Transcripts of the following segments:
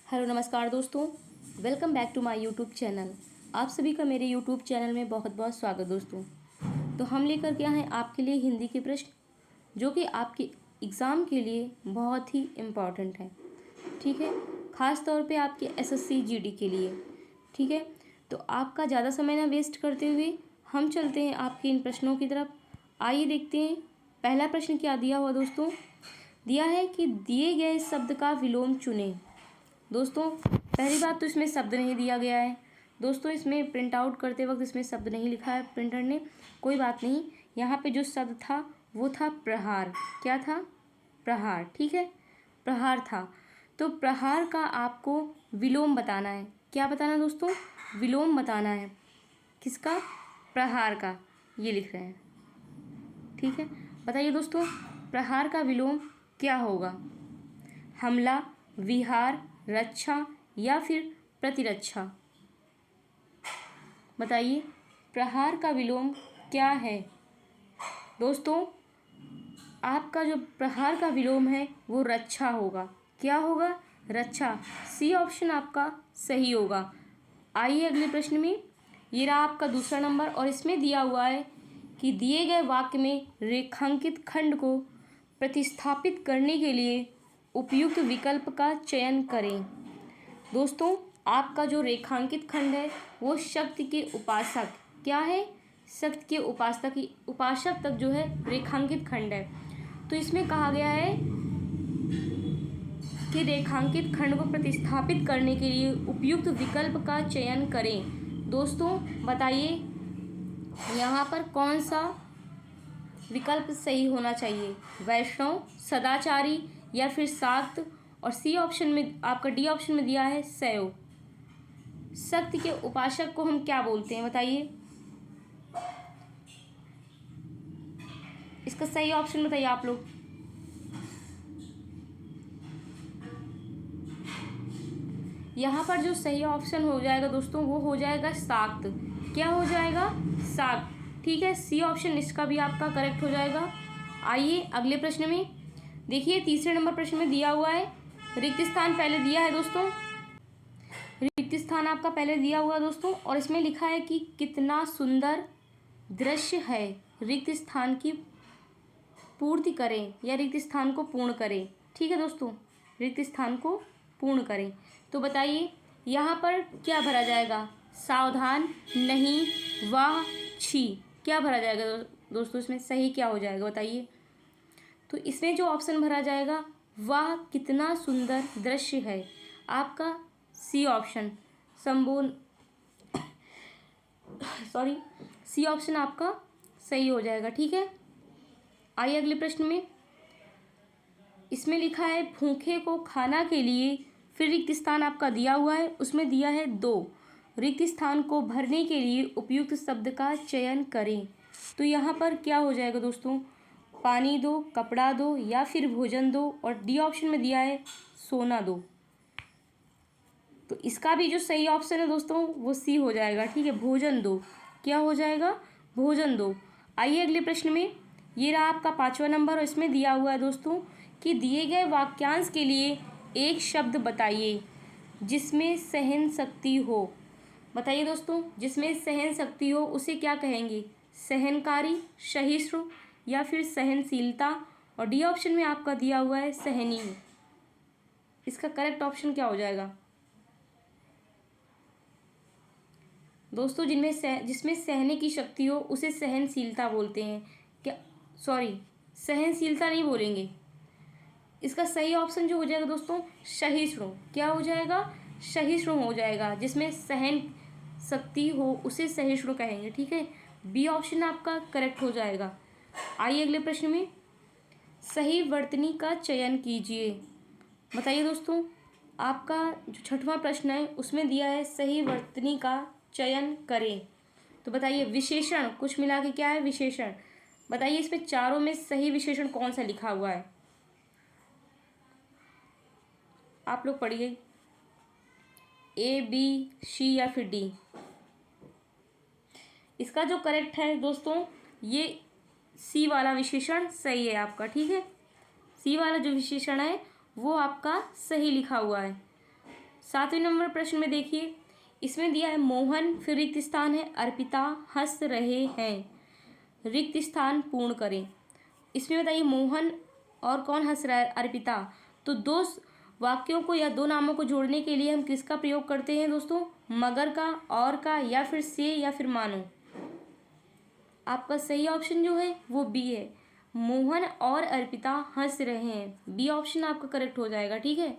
Hello नमस्कार दोस्तों, welcome back to my YouTube channel. आप सभी का मेरे यूट्यूब चैनल में बहुत बहुत स्वागत दोस्तों। तो हम लेकर के आए हैं आपके लिए हिंदी के प्रश्न जो कि आपके एग्ज़ाम के लिए बहुत ही इम्पॉर्टेंट है। ठीक है, ख़ास तौर पे आपके एसएससी जीडी के लिए। ठीक है, तो आपका ज़्यादा समय ना वेस्ट करते हुए हम चलते हैं आपके इन प्रश्नों की तरफ। आइए देखते हैं पहला प्रश्न क्या दिया हुआ दोस्तों। दिया है कि दिए गए शब्द का विलोम चुनें। दोस्तों पहली बात तो इसमें शब्द नहीं दिया गया है। दोस्तों इसमें प्रिंट आउट करते वक्त इसमें शब्द नहीं लिखा है प्रिंटर ने, कोई बात नहीं। यहाँ पे जो शब्द था वो था प्रहार। क्या था? प्रहार। ठीक है, प्रहार था। तो प्रहार का आपको विलोम बताना है। क्या बताना दोस्तों? विलोम बताना है। किसका? प्रहार का। ये लिख रहे हैं। ठीक है, बताइए दोस्तों प्रहार का विलोम क्या होगा? हमला, विहार, रक्षा या फिर प्रतिरक्षा? बताइए प्रहार का विलोम क्या है? दोस्तों आपका जो प्रहार का विलोम है वो रक्षा होगा। क्या होगा? रक्षा। सी ऑप्शन आपका सही होगा। आइए अगले प्रश्न में। ये रहा आपका दूसरा नंबर और इसमें दिया हुआ है कि दिए गए वाक्य में रेखांकित खंड को प्रतिस्थापित करने के लिए उपयुक्त विकल्प का चयन करें। दोस्तों आपका जो रेखांकित खंड है वो शक्ति के उपासक। क्या है? शक्ति के उपासक तक जो है रेखांकित खंड है। तो इसमें कहा गया है कि रेखांकित खंड को प्रतिस्थापित करने के लिए उपयुक्त विकल्प का चयन करें। दोस्तों बताइए यहाँ पर कौन सा विकल्प सही होना चाहिए? वैष्णव, सदाचारी या फिर शाक्त? और सी ऑप्शन में आपका डी ऑप्शन में दिया है शैव। शक्ति के उपासक को हम क्या बोलते हैं बताइए? इसका सही ऑप्शन बताइए आप लोग। यहाँ पर जो सही ऑप्शन हो जाएगा दोस्तों वो हो जाएगा शाक्त। क्या हो जाएगा? शाक्त। ठीक है, सी ऑप्शन इसका भी आपका करेक्ट हो जाएगा। आइए अगले प्रश्न में देखिए। तीसरे नंबर प्रश्न में दिया हुआ है रिक्त स्थान पहले दिया है दोस्तों। रिक्त स्थान आपका पहले दिया हुआ दोस्तों और इसमें लिखा है कि कितना सुंदर दृश्य है, रिक्त स्थान की पूर्ति करें या रिक्त स्थान को पूर्ण करें। ठीक है दोस्तों, रिक्त स्थान को पूर्ण करें। तो बताइए यहाँ पर क्या भरा जाएगा? सावधान, नहीं, वाह, छी। क्या भरा जाएगा दोस्तों? इसमें सही क्या हो जाएगा बताइए? तो इसमें जो ऑप्शन भरा जाएगा वाह कितना सुंदर दृश्य है, आपका सी ऑप्शन सी ऑप्शन आपका सही हो जाएगा। ठीक है, आइए अगले प्रश्न में। इसमें लिखा है भूखे को खाना के लिए, फिर रिक्त स्थान आपका दिया हुआ है, उसमें दिया है 2। रिक्त स्थान को भरने के लिए उपयुक्त शब्द का चयन करें। तो यहाँ पर क्या हो जाएगा दोस्तों? पानी दो, कपड़ा दो या फिर भोजन दो। और डी ऑप्शन में दिया है सोना दो। तो इसका भी जो सही ऑप्शन है दोस्तों वो सी हो जाएगा। ठीक है, भोजन दो। क्या हो जाएगा? भोजन दो। आइए अगले प्रश्न में। ये रहा आपका 5वां नंबर और इसमें दिया हुआ है दोस्तों कि दिए गए वाक्यांश के लिए एक शब्द बताइए जिसमें सहन शक्ति हो। बताइए दोस्तों जिसमें सहन शक्ति हो उसे क्या कहेंगे? सहनकारी, सहिष्णु या फिर सहनशीलता? और डी ऑप्शन में आपका दिया हुआ है सहनीय। इसका करेक्ट ऑप्शन क्या हो जाएगा दोस्तों? जिसमें सहने की शक्ति हो उसे सहनशीलता बोलते हैं। क्या? सॉरी, सहनशीलता नहीं बोलेंगे। इसका सही ऑप्शन जो हो जाएगा दोस्तों सहिष्णु। क्या हो जाएगा? सहिष्णु हो जाएगा। जिसमें सहन शक्ति हो उसे सहिष्णु कहेंगे। ठीक है, बी ऑप्शन आपका करेक्ट हो जाएगा। आइए अगले प्रश्न में। सही वर्तनी का चयन कीजिए। बताइए दोस्तों आपका जो 6वां प्रश्न है उसमें दिया है सही वर्तनी का चयन करें। तो बताइए विशेषण कुछ मिला के क्या है? विशेषण। बताइए इसमें चारों में सही विशेषण कौन सा लिखा हुआ है? आप लोग पढ़िए, ए, बी, सी या फिर डी। इसका जो करेक्ट है दोस्तों ये सी वाला विशेषण सही है आपका। ठीक है, सी वाला जो विशेषण है वो आपका सही लिखा हुआ है। 7वें नंबर प्रश्न में देखिए, इसमें दिया है मोहन, फिर रिक्त स्थान है अर्पिता हंस रहे हैं, रिक्त स्थान पूर्ण करें। इसमें बताइए मोहन और कौन हंस रहा है, अर्पिता। तो दो वाक्यों को या दो नामों को जोड़ने के लिए हम किसका प्रयोग करते हैं दोस्तों, मगर का, और का, या फिर से, या फिर मानो। आपका सही ऑप्शन जो है वो बी है, मोहन और अर्पिता हंस रहे हैं। बी ऑप्शन आपका करेक्ट हो जाएगा। ठीक है,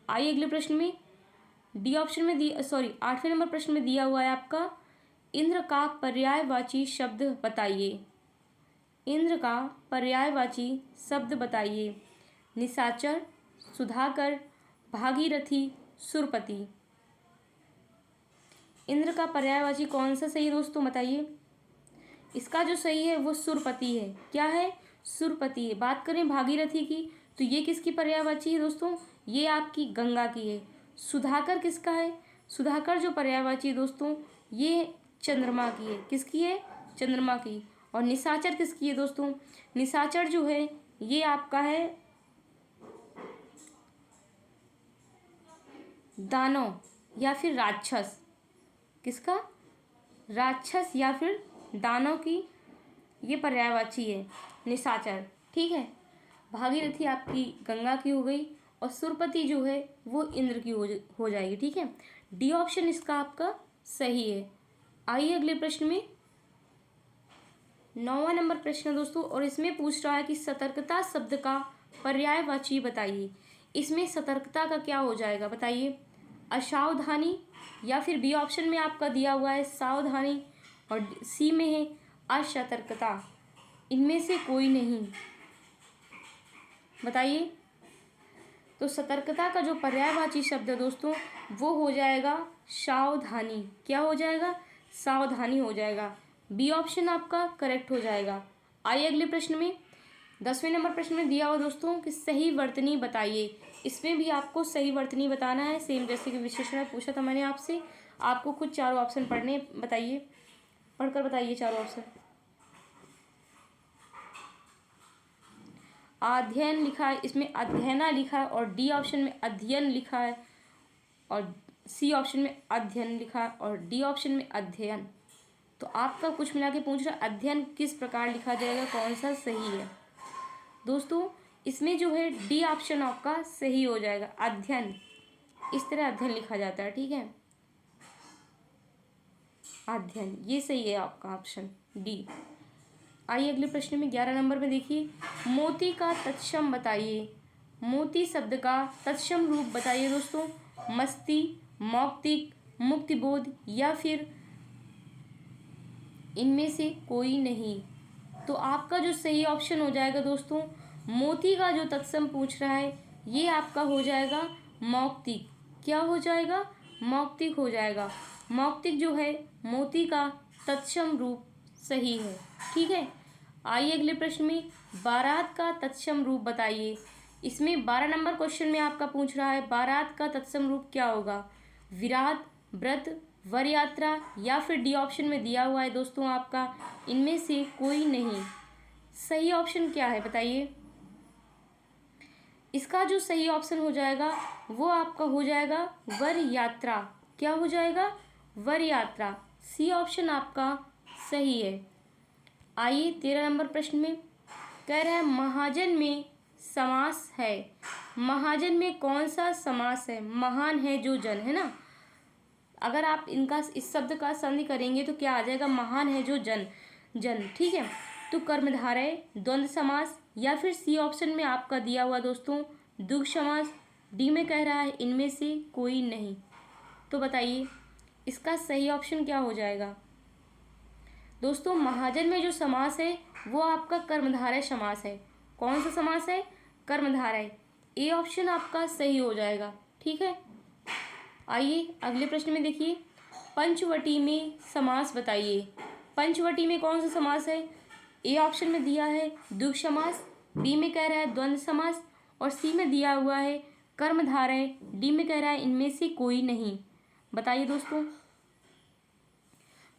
आइए अगले प्रश्न में। डी ऑप्शन में 8वें नंबर प्रश्न में दिया हुआ है आपका, इंद्र का पर्यायवाची शब्द बताइए। इंद्र का पर्यायवाची शब्द बताइए। निशाचर, सुधाकर, भागीरथी, सुरपति। इंद्र का पर्यायवाची कौन सा सही है दोस्तों, बताइए। इसका जो सही है वो सुरपति है। क्या है, सुरपति है। बात करें भागीरथी की, तो ये किसकी पर्यायवाची है दोस्तों, ये आपकी गंगा की है। सुधाकर किसका है, सुधाकर जो पर्यायवाची है दोस्तों, ये चंद्रमा की है। किसकी है, चंद्रमा की। और निशाचर किसकी है दोस्तों, निशाचर जो है ये आपका है दानव या फिर राक्षस। किसका, राक्षस या फिर दानव की ये पर्यायवाची है निशाचर। ठीक है, भागीरथी आपकी गंगा की हो गई और सुरपति जो है वो इंद्र की हो जाएगी। ठीक है, डी ऑप्शन इसका आपका सही है। आइए अगले प्रश्न में। 9वां नंबर प्रश्न है दोस्तों, और इसमें पूछ रहा है कि सतर्कता शब्द का पर्यायवाची बताइए। इसमें सतर्कता का क्या हो जाएगा, बताइए। असावधानी, या फिर बी ऑप्शन में आपका दिया हुआ है सावधानी, और सी में है असतर्कता। इनमें से कोई नहीं, बताइए। तो सतर्कता का जो पर्यायवाची शब्द है दोस्तों वो हो जाएगा सावधानी। क्या हो जाएगा, सावधानी हो जाएगा। बी ऑप्शन आपका करेक्ट हो जाएगा। आइए अगले प्रश्न में। 10वें नंबर प्रश्न में दिया हुआ दोस्तों कि सही वर्तनी बताइए। इसमें भी आपको सही वर्तनी बताना है, सेम जैसे कि विशेषण पूछा था मैंने आपसे। आपको कुछ चारों ऑप्शन पढ़ने, बताइए, पढ़कर बताइए चारों ऑप्शन। अध्ययन लिखा है, इसमें अध्ययना लिखा है, और डी ऑप्शन में अध्ययन लिखा है, और सी ऑप्शन में अध्ययन लिखा है, और डी ऑप्शन में अध्ययन। तो आपका कुछ मिला के पूछ रहा है अध्ययन किस प्रकार लिखा जाएगा, कौन सा सही है दोस्तों। इसमें जो है डी ऑप्शन आपका सही हो जाएगा, अध्ययन। इस तरह अध्ययन लिखा जाता है। ठीक है, अध्ययन, ये सही है आपका ऑप्शन डी। आइए अगले प्रश्न में 11 नंबर में देखिए, मोती का तत्सम बताइए। मोती शब्द का तत्सम रूप बताइए दोस्तों। मस्ती, मौक्तिक, मुक्तिबोध, या फिर इनमें से कोई नहीं। तो आपका जो सही ऑप्शन हो जाएगा दोस्तों, मोती का जो तत्सम पूछ रहा है ये आपका हो जाएगा मौक्तिक। क्या हो जाएगा, मौक्तिक हो जाएगा। मौक्तिक जो है मोती का तत्सम रूप सही है। ठीक है, आइए अगले प्रश्न में, बारात का तत्सम रूप बताइए। इसमें 12 नंबर क्वेश्चन में आपका पूछ रहा है बारात का तत्सम रूप क्या होगा, विराट, व्रत, वर यात्रा, या फिर डी ऑप्शन में दिया हुआ है दोस्तों आपका इनमें से कोई नहीं। सही ऑप्शन क्या है, बताइए। इसका जो सही ऑप्शन हो जाएगा वो आपका हो जाएगा वर यात्रा। क्या हो जाएगा, वर यात्रा। सी ऑप्शन आपका सही है। आइए 13 नंबर प्रश्न में कह रहा है महाजन में समास है। महाजन में कौन सा समास है, महान है जो जन है ना। अगर आप इनका इस शब्द का संधि करेंगे तो क्या आ जाएगा, महान है जो जन, जन। ठीक है, तो कर्मधारय, द्वंद्व समास, या फिर सी ऑप्शन में आपका दिया हुआ दोस्तों द्विगु समास। डी में कह रहा है इनमें से कोई नहीं। तो बताइए इसका सही ऑप्शन क्या हो जाएगा दोस्तों। महाजन में जो समास है वो आपका कर्मधारय समास है। कौन सा समास है, कर्मधारय। ए ऑप्शन आपका सही हो जाएगा। ठीक है, आइए अगले प्रश्न में देखिए, पंचवटी में समास बताइए। पंचवटी में कौन सा समास है, ए ऑप्शन में दिया है द्विगु समास, बी में कह रहा है द्वंद्व समास, और सी में दिया हुआ है कर्मधारय, डी में कह रहा है इनमें से कोई नहीं। बताइए दोस्तों,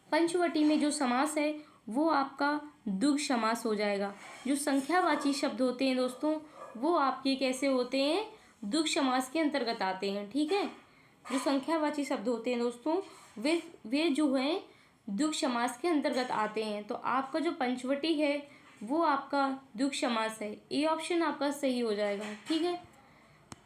पंचवटी में जो समास है वो आपका द्विगु समास हो जाएगा। जो संख्यावाची शब्द होते हैं दोस्तों वो आपके कैसे होते हैं, द्विगु समास के अंतर्गत आते हैं। ठीक है, जो संख्यावाची शब्द होते हैं दोस्तों वे जो हैं द्विगु समास के अंतर्गत आते हैं। तो आपका जो पंचवटी है वो आपका द्विगु समास है। ए ऑप्शन आपका सही हो जाएगा। ठीक है,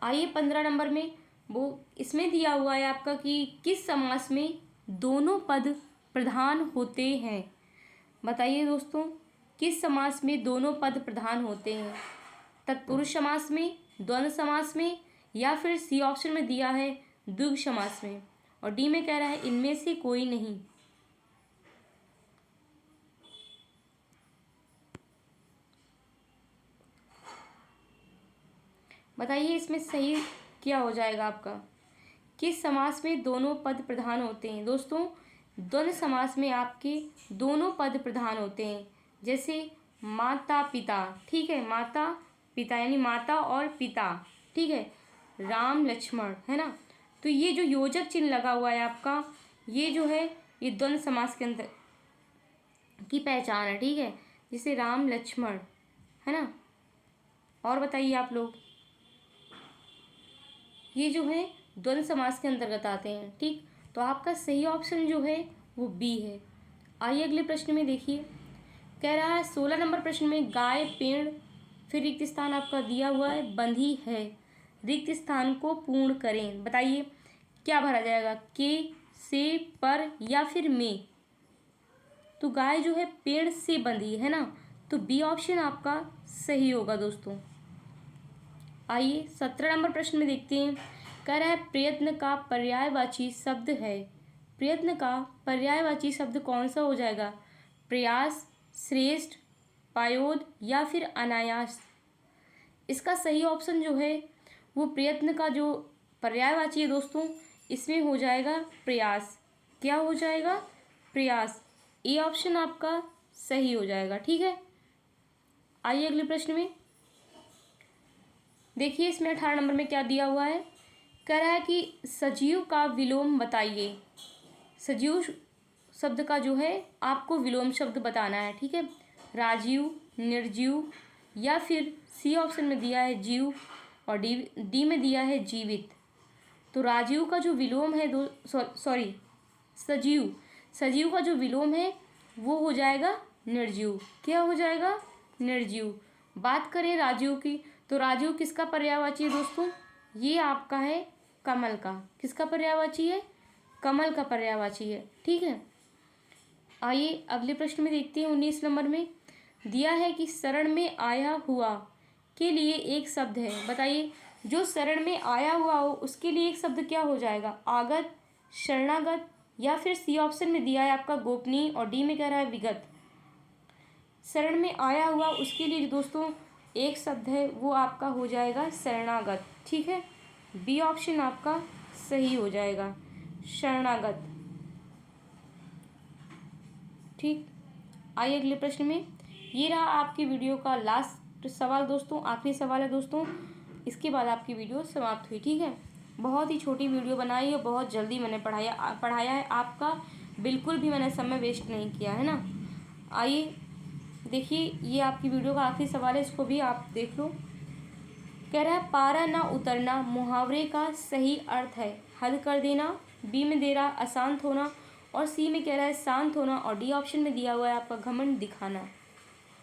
आइए 15 नंबर में वो इसमें दिया हुआ है आपका कि किस समास में दोनों पद प्रधान होते हैं। बताइए दोस्तों, किस समास में दोनों पद प्रधान होते हैं? तत्पुरुष समास में, द्वंद्व समास में, या फिर सी ऑप्शन में दिया है द्विगु समास में, और डी में कह रहा है इनमें से कोई नहीं। बताइए इसमें सही क्या हो जाएगा आपका? किस समास में दोनों पद प्रधान होते हैं? दोस्तों द्वंद्व समास में आपके दोनों पद प्रधान होते हैं, जैसे माता पिता। ठीक है, माता पिता यानी माता और पिता। ठीक है, राम लक्ष्मण, है ना। तो ये जो योजक चिन्ह लगा हुआ है आपका, ये जो है ये द्वंद्व समास के अंदर की पहचान है। ठीक है, जैसे राम लक्ष्मण, है ना। और बताइए आप लोग, ये जो है द्वंद्व समास के अंतर्गत आते हैं। ठीक, तो आपका सही ऑप्शन जो है वो बी है। आइए अगले प्रश्न में देखिए, कह रहा है 16 नंबर प्रश्न में गाय पेड़, फिर रिक्त स्थान आपका दिया हुआ है बंधी है, रिक्त स्थान को पूर्ण करें। बताइए क्या भरा जाएगा? के, से, पर या फिर में? तो गाय जो है पेड़ से बंधी है ना, तो बी ऑप्शन आपका सही होगा दोस्तों। आइए 17 नंबर प्रश्न में देखते हैं, कह रहा है प्रयत्न का पर्यायवाची शब्द है। प्रयत्न का पर्यायवाची शब्द कौन सा हो जाएगा? प्रयास, श्रेष्ठ, पायोद या फिर अनायास? इसका सही ऑप्शन जो है वो प्रयत्न का जो पर्यायवाची है दोस्तों, इसमें हो जाएगा प्रयास। क्या हो जाएगा? प्रयास। ए ऑप्शन आपका सही हो जाएगा। ठीक है, आइए अगले प्रश्न में देखिए, इसमें 18 नंबर में क्या दिया हुआ है? कह रहा है कि सजीव का विलोम बताइए। सजीव शब्द का जो है आपको विलोम शब्द बताना है। ठीक है, राजीव, निर्जीव, या फिर सी ऑप्शन में दिया है जीव, और डी में दिया है जीवित। तो राजीव का जो विलोम है सजीव का जो विलोम है वो हो जाएगा निर्जीव। क्या हो जाएगा? निर्जीव। बात करें राजीव की, तो राजीव किसका पर्यायवाची है दोस्तों? ये आपका है कमल का। किसका पर्यायवाची है? कमल का पर्यायवाची है। ठीक है, आइए अगले प्रश्न में देखते हैं। 19 नंबर में दिया है कि शरण में आया हुआ के लिए एक शब्द है। बताइए जो शरण में आया हुआ हो उसके लिए एक शब्द क्या हो जाएगा? आगत, शरणागत, या फिर सी ऑप्शन में दिया है आपका गोपनीय, और डी में कह रहा है विगत। शरण में आया हुआ उसके लिए दोस्तों एक शब्द है वो आपका हो जाएगा शरणागत। ठीक है, बी ऑप्शन आपका सही हो जाएगा, शरणागत। ठीक, आइए अगले प्रश्न में। ये रहा आपकी वीडियो का लास्ट सवाल दोस्तों, आखिरी सवाल है दोस्तों, इसके बाद आपकी वीडियो समाप्त हुई। ठीक है, बहुत ही छोटी वीडियो बनाई है, बहुत जल्दी मैंने पढ़ाया है, आपका बिल्कुल भी मैंने समय वेस्ट नहीं किया है ना। आइए देखिए, ये आपकी वीडियो का आखिरी सवाल है, इसको भी आप देख लो। कह रहा है पारा ना उतरना मुहावरे का सही अर्थ है हल कर देना, बी में दे रहा अशांत होना, और सी में कह रहा है शांत होना, और डी ऑप्शन में दिया हुआ है आपका घमंड दिखाना।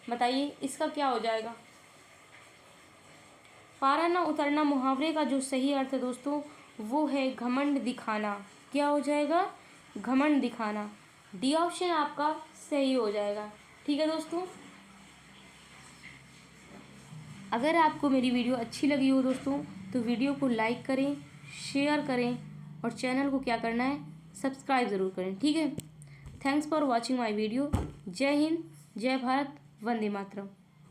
बताइए इसका क्या हो जाएगा? पारा ना उतरना मुहावरे का जो सही अर्थ है दोस्तों वो है घमंड दिखाना। क्या हो जाएगा? घमंड दिखाना। डी ऑप्शन आपका सही हो जाएगा। ठीक है दोस्तों, अगर आपको मेरी वीडियो अच्छी लगी हो दोस्तों तो वीडियो को लाइक करें, शेयर करें, और चैनल को क्या करना है? सब्सक्राइब ज़रूर करें। ठीक है, thanks for watching my video. जय हिंद, जय भारत, वंदे मातरम।